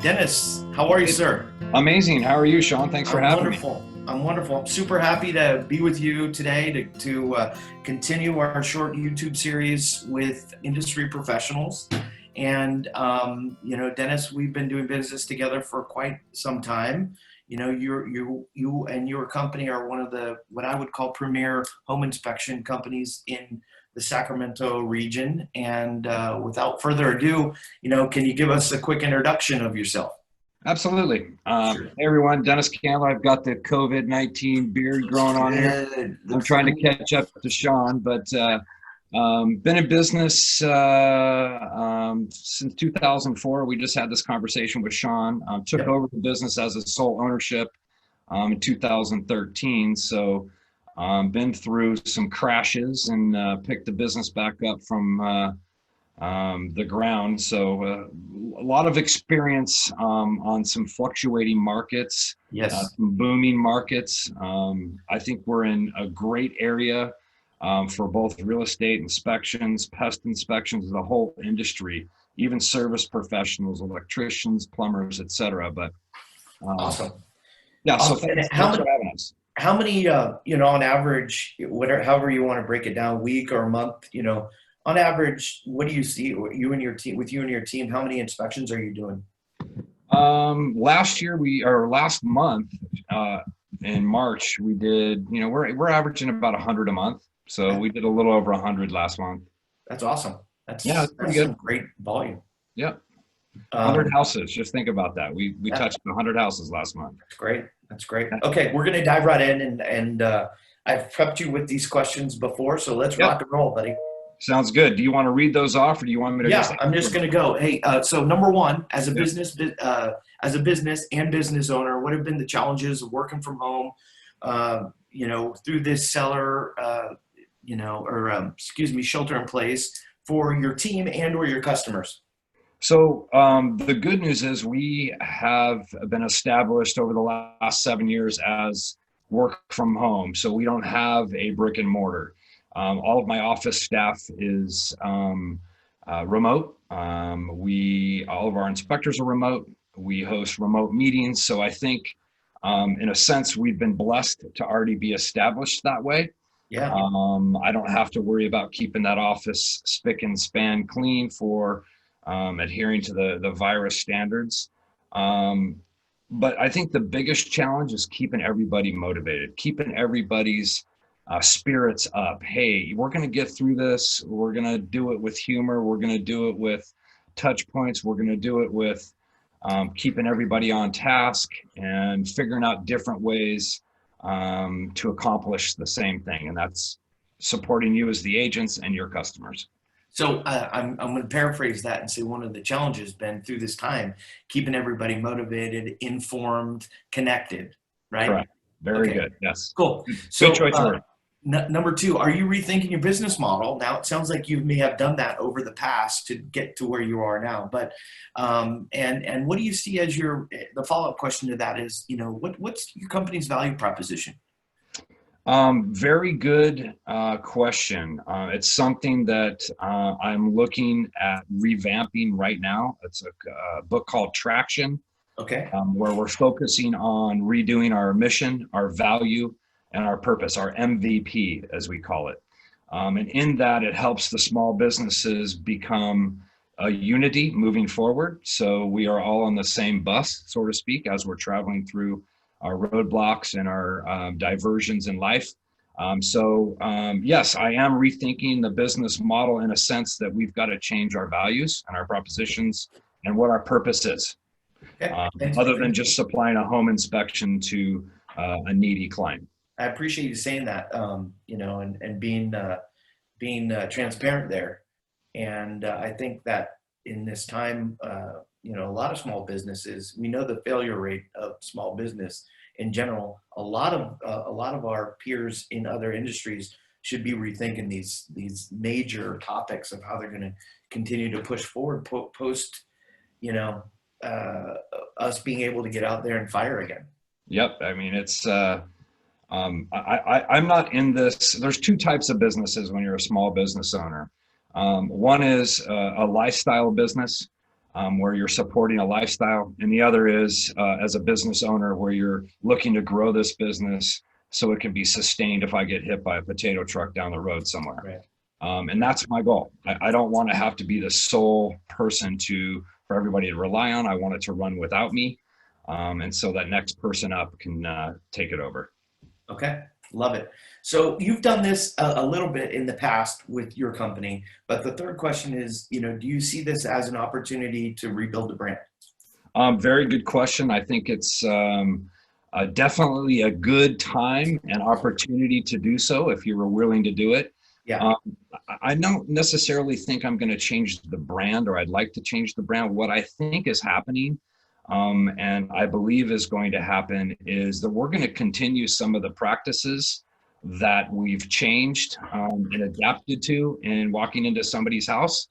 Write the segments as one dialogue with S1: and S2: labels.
S1: Dennis, how are you, sir?
S2: Amazing. How are you, Sean? Thanks for
S1: I'm
S2: having me.
S1: wonderful. I'm wonderful. I'm super happy to be with you today to continue our short YouTube series with industry professionals. And Dennis, we've been doing business together for quite some time. You and your company are one of the what I would call premier home inspection companies in the Sacramento region. And without further ado, can you give us a quick introduction of yourself?
S2: Absolutely.
S1: Sure.
S2: Hey, everyone. Dennis Candler. I've got the COVID-19 beard growing on here.
S1: Good.
S2: I'm
S1: Looks
S2: trying to
S1: good.
S2: catch up to Sean, but been in business since 2004. We just had this conversation with Sean. Took
S1: Yep.
S2: over the business as a sole ownership in 2013. So been through some crashes and picked the business back up from the ground. So a lot of experience on some fluctuating markets,
S1: Yes.
S2: some booming markets. I think we're in a great area for both real estate inspections, pest inspections, the whole industry, even service professionals, electricians, plumbers, etc. But
S1: Awesome.
S2: yeah, so
S1: Awesome. And
S2: thanks for having us.
S1: how many, on average, whatever, however you want to break it down, week or month, on average, what do you see with you and your team? How many inspections are you doing?
S2: Last month, in March, we did, we're averaging about 100 a month. So we did a little over 100 last month.
S1: That's awesome.
S2: Yeah,
S1: That's
S2: it's pretty
S1: some
S2: good.
S1: great volume.
S2: Yeah. 100
S1: Um,
S2: houses. Just think about that. We
S1: that-
S2: touched 100 houses last month.
S1: that's great. That's great. Okay, we're gonna dive right in, and I've prepped you with these questions before, so let's
S2: Yep.
S1: rock and roll, buddy.
S2: Sounds good. Do you want to read those off or do you want me to just
S1: Yeah, I'm just
S2: answer
S1: gonna
S2: them?
S1: go. Hey, so number one, as a
S2: Yep.
S1: business and business owner, what have been the challenges of working from home? Through this shelter in place for your team and or your customers.
S2: So the good news is we have been established over the last 7 years as work from home. So we don't have a brick and mortar. All of my office staff is remote. All of our inspectors are remote. We host remote meetings. So I think in a sense, we've been blessed to already be established that way.
S1: Yeah.
S2: I don't have to worry about keeping that office spick and span clean for adhering to the virus standards. But I think the biggest challenge is keeping everybody motivated, keeping everybody's spirits up. Hey, we're going to get through this. We're going to do it with humor. We're going to do it with touch points. We're going to do it with keeping everybody on task and figuring out different ways to accomplish the same thing. And that's supporting you as the agents and your customers.
S1: So I'm going to paraphrase that and say one of the challenges has been through this time, keeping everybody motivated, informed, connected, right?
S2: Correct. Very
S1: Okay,
S2: good. Yes.
S1: cool.
S2: Good
S1: So
S2: choice of word.
S1: number two, are you rethinking your business model? Now, it sounds like you may have done that over the past to get to where you are now, but and what do you see as the follow-up question to that is, what's your company's value proposition?
S2: Very good question. It's something that I'm looking at revamping right now. It's a book called Traction,
S1: Okay.
S2: where we're focusing on redoing our mission, our value, and our purpose, our MVP, as we call it. And in that, it helps the small businesses become a unity moving forward. So we are all on the same bus, so to speak, as we're traveling through our roadblocks and our diversions in life. Yes, I am rethinking the business model in a sense that we've got to change our values and our propositions and what our purpose is,
S1: Okay.
S2: other than just supplying a home inspection to a needy client.
S1: I appreciate you saying that, and being transparent there. And I think that in this time, a lot of small businesses, we know the failure rate of small business in general. A lot of our peers in other industries should be rethinking these major topics of how they're going to continue to push forward post, us being able to get out there and fire again.
S2: Yep. I mean, it's I'm not in this. There's two types of businesses when you're a small business owner. One is a lifestyle business. where you're supporting a lifestyle, and the other is as a business owner where you're looking to grow this business so it can be sustained if I get hit by a potato truck down the road somewhere.
S1: Right.
S2: And that's my goal. I don't want to have to be the sole person for everybody to rely on. I want it to run without me. And so that next person up can take it over.
S1: Okay, love it. So you've done this a little bit in the past with your company, but the third question is, do you see this as an opportunity to rebuild the brand?
S2: Very good question. I think it's definitely a good time and opportunity to do so if you were willing to do it.
S1: Yeah.
S2: Um, I don't necessarily think I'm going to change the brand, or I'd like to change the brand. What I think is happening, and I believe is going to happen, is that we're going to continue some of the practices that we've changed and adapted to in walking into somebody's house.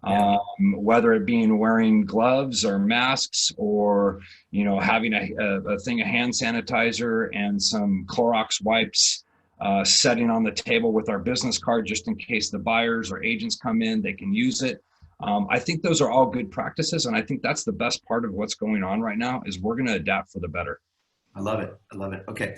S1: Yeah.
S2: Whether it being wearing gloves or masks, or having a thing of hand sanitizer and some Clorox wipes setting on the table with our business card, just in case the buyers or agents come in, they can use it. I think those are all good practices, and I think that's the best part of what's going on right now is we're going to adapt for the better.
S1: I love it. I love it. Okay.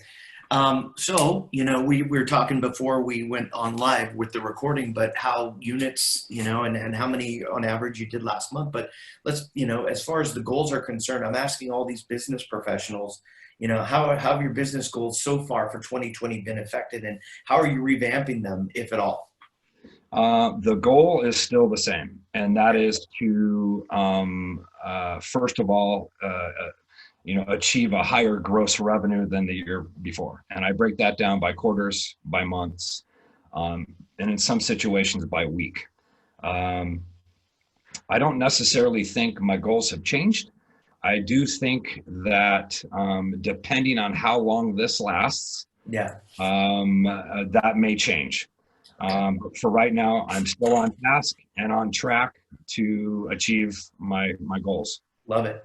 S1: So, we were talking before we went on live with the recording, but how units, and how many on average you did last month. But let's, as far as the goals are concerned, I'm asking all these business professionals, how have your business goals so far for 2020 been affected, and how are you revamping them, if at all?
S2: The goal is still the same, and that is to, first of all, achieve a higher gross revenue than the year before. And I break that down by quarters, by months, and in some situations by week. I don't necessarily think my goals have changed. I do think that depending on how long this lasts,
S1: Yeah.
S2: that may change. But for right now, I'm still on task and on track to achieve my goals.
S1: Love it.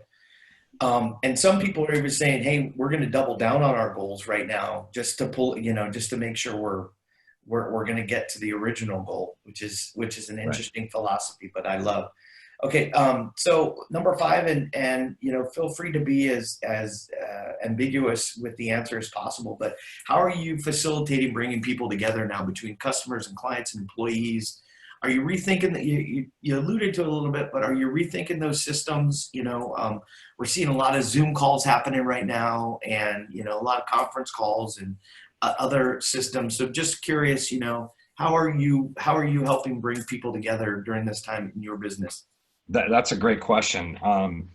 S1: And some people are even saying, "Hey, we're going to double down on our goals right now, just to pull, just to make sure we're going to get to the original goal," which is an interesting philosophy, but I love. Okay, so number five, and feel free to be as ambiguous with the answer as possible. But how are you facilitating bringing people together now between customers and clients and employees? Are you rethinking that? You alluded to it a little bit, but are you rethinking those systems? We're seeing a lot of Zoom calls happening right now, and a lot of conference calls and other systems. So just curious, how are you helping bring people together during this time in your business?
S2: That's a great question. And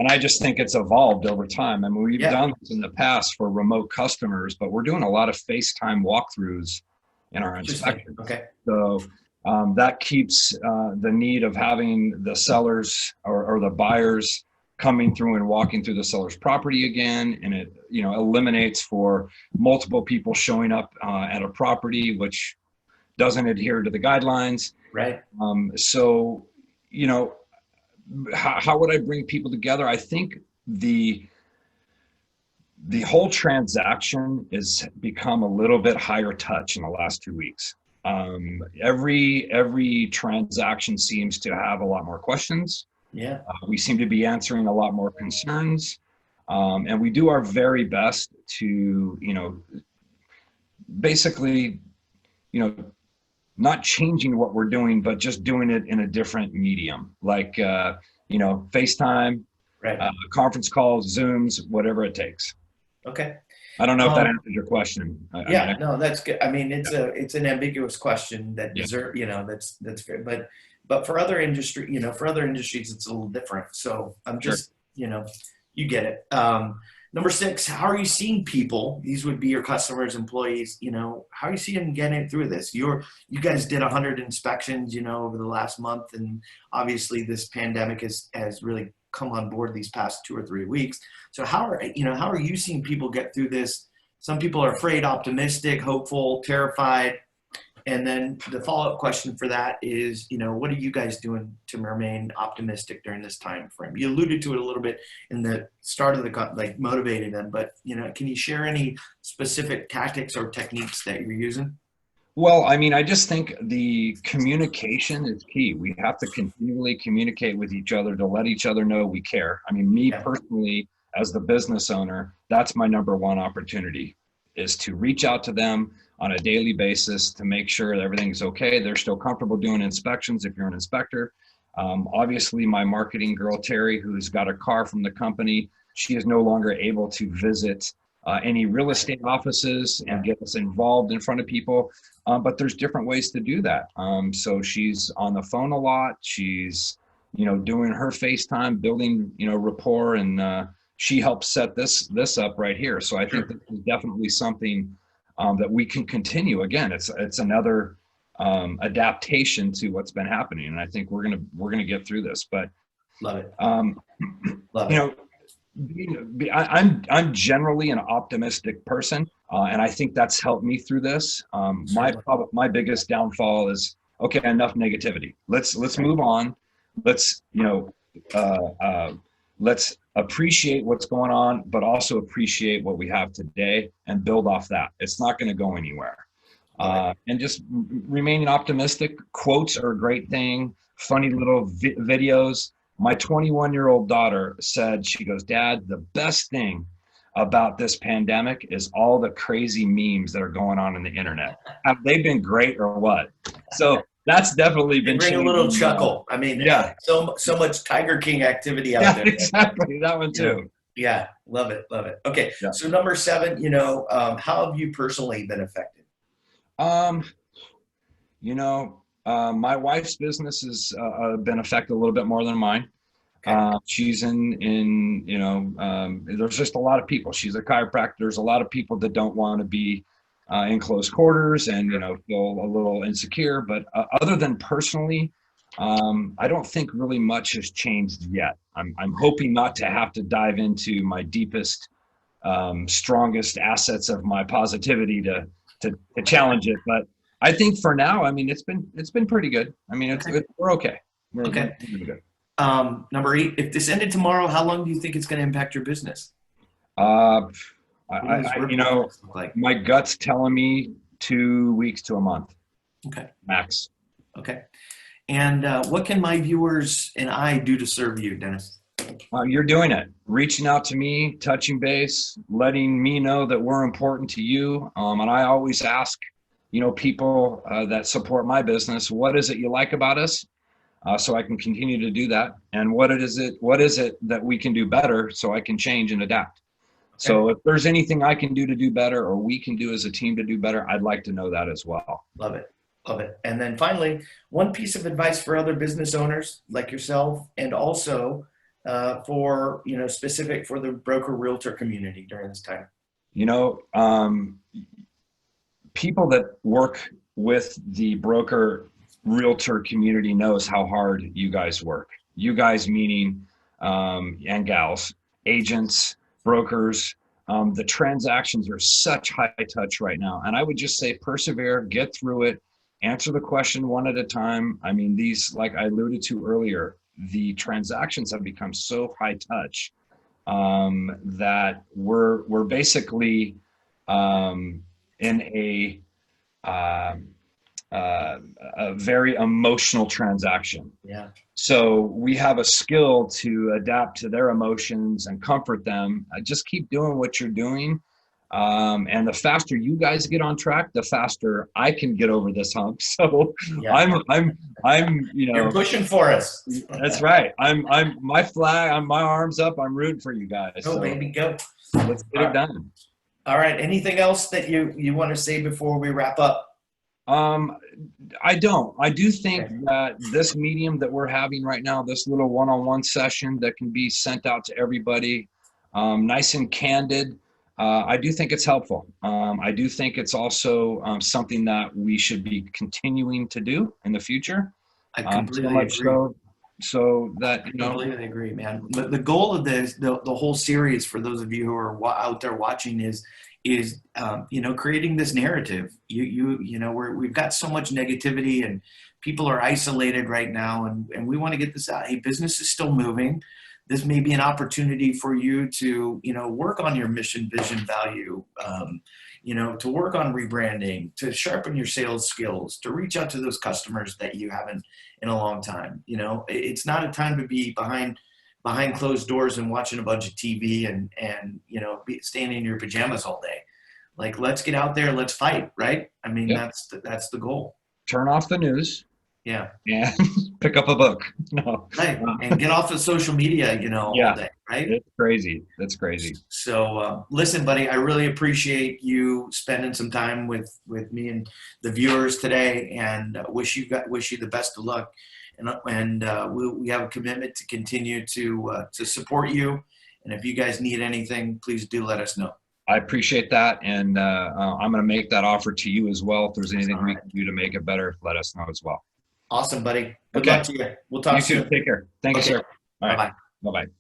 S2: I just think it's evolved over time. I mean, we've done this in the past for remote customers, but we're doing a lot of FaceTime walkthroughs in our inspections.
S1: Okay.
S2: So that keeps the need of having the sellers or the buyers coming through and walking through the seller's property again, and it eliminates for multiple people showing up at a property which doesn't adhere to the guidelines.
S1: Right.
S2: So how would I bring people together? I think the whole transaction has become a little bit higher touch in the last 2 weeks. Every transaction seems to have a lot more questions.
S1: Yeah.
S2: We seem to be answering a lot more concerns, and we do our very best to, basically, not changing what we're doing, but just doing it in a different medium, like FaceTime,
S1: Right.
S2: conference calls, Zooms, whatever it takes.
S1: Okay.
S2: I don't know if that answers your question.
S1: No, that's good. I mean, it's an ambiguous question that deserve, that's fair. But for other industries, it's a little different. So I'm just, you get it. Number six, how are you seeing people? These would be your customers, employees. How are you seeing them getting through this? You guys did 100 inspections, over the last month, and obviously this pandemic has really come on board these past 2 or 3 weeks. So how are you seeing people get through this? Some people are afraid, optimistic, hopeful, terrified. And then the follow-up question for that is, what are you guys doing to remain optimistic during this time frame? You alluded to it a little bit in the start of motivating them, but, can you share any specific tactics or techniques that you're using?
S2: Well, I mean, I just think the communication is key. We have to continually communicate with each other to let each other know we care. I mean, me
S1: Yeah.
S2: personally, as the business owner, that's my number one opportunity is to reach out to them on a daily basis to make sure that everything's okay. They're still comfortable doing inspections if you're an inspector. Obviously, my marketing girl, Terry, who's got a car from the company, she is no longer able to visit any real estate offices and get us involved in front of people. But there's different ways to do that. So she's on the phone a lot. She's, doing her FaceTime, building, rapport, and she helps set this up right here. So I think this is definitely something that we can continue. Again, it's another adaptation to what's been happening, and I think we're gonna get through this. But
S1: Love it.
S2: Love it. I'm generally an optimistic person, and I think that's helped me through this. My biggest downfall is okay, enough negativity. Let's move on. Let's let's appreciate what's going on, but also appreciate what we have today and build off that. It's not going to go anywhere. And just remaining optimistic. Quotes are a great thing. Funny little videos. My 21-year-old daughter said, she goes, Dad, the best thing about this pandemic is all the crazy memes that are going on in the internet. Have they been great or what? So that's definitely been
S1: bring a little chuckle. I mean,
S2: yeah.
S1: So much Tiger King activity out there.
S2: Exactly. That one too.
S1: Yeah. Love it. Love it. Okay.
S2: Yeah.
S1: So number 7, how have you personally been affected?
S2: My wife's business has been affected a little bit more than mine. Okay. She's there's just a lot of people. She's a chiropractor. There's a lot of people that don't want to be in close quarters and, feel a little insecure. But other than personally, I don't think really much has changed yet. I'm hoping not to have to dive into my deepest, strongest assets of my positivity to challenge it. But I think for now, I mean, it's been pretty good. I mean, we're okay. We're good.
S1: Number 8, if this ended tomorrow, how long do you think it's going to impact your business?
S2: My gut's telling me 2 weeks to a month.
S1: Okay.
S2: Max.
S1: Okay. And what can my viewers and I do to serve you, Dennis?
S2: You're doing it. Reaching out to me, touching base, letting me know that we're important to you. And I always ask, people that support my business, what is it you like about us? So I can continue to do that. And what is it that we can do better so I can change and adapt? Okay. So if there's anything I can do to do better or we can do as a team to do better, I'd like to know that as well.
S1: Love it. Love it. And then finally, one piece of advice for other business owners like yourself, and also for, specific for the broker realtor community during this time.
S2: People that work with the broker realtor community knows how hard you guys work. You guys meaning, and gals, agents, brokers. The transactions are such high touch right now. And I would just say persevere, get through it, answer the question one at a time. I mean, these, like I alluded to earlier, the transactions have become so high touch that we're basically in a very emotional transaction.
S1: Yeah.
S2: So we have a skill to adapt to their emotions and comfort them. Just keep doing what you're doing. And the faster you guys get on track, the faster I can get over this hump. So yeah. I'm
S1: you're pushing for us.
S2: That's right. I'm my flag, my arms up. I'm rooting for you guys.
S1: Go, so baby, go.
S2: Let's get it done.
S1: All right. Anything else that you want to say before we wrap up?
S2: I don't. I do think that this medium that we're having right now, this little one-on-one session that can be sent out to everybody, nice and candid, I do think it's helpful. I do think it's also something that we should be continuing to do in the future.
S1: I completely agree.
S2: So that,
S1: I completely agree, man. The goal of this, the whole series, for those of you who are out there watching, is creating this narrative. We've got so much negativity and people are isolated right now, and we want to get this out. Hey, business is still moving. this may be an opportunity for you to, work on your mission, vision, value, to work on rebranding, to sharpen your sales skills, to reach out to those customers that you haven't in a long time. It's not a time to be behind closed doors and watching a bunch of TV and staying in your pajamas all day. Like, let's get out there, let's fight, right? I mean,
S2: Yep.
S1: that's the goal.
S2: Turn off the news.
S1: Yeah.
S2: And pick up a book. No.
S1: Right. And get off of social media,
S2: Yeah.
S1: all day, right?
S2: It's crazy. That's crazy.
S1: So listen, buddy, I really appreciate you spending some time with me and the viewers today, and wish you the best of luck. And we have a commitment to continue to support you. And if you guys need anything, please do let us know.
S2: I appreciate that. And I'm going to make that offer to you as well. If there's anything we can do to make it better, let us know as well.
S1: Awesome, buddy. Good
S2: Okay.
S1: luck to you. We'll talk
S2: You
S1: soon.
S2: too. Take care. Thank you, sir. All right.
S1: Bye-bye.
S2: Bye-bye.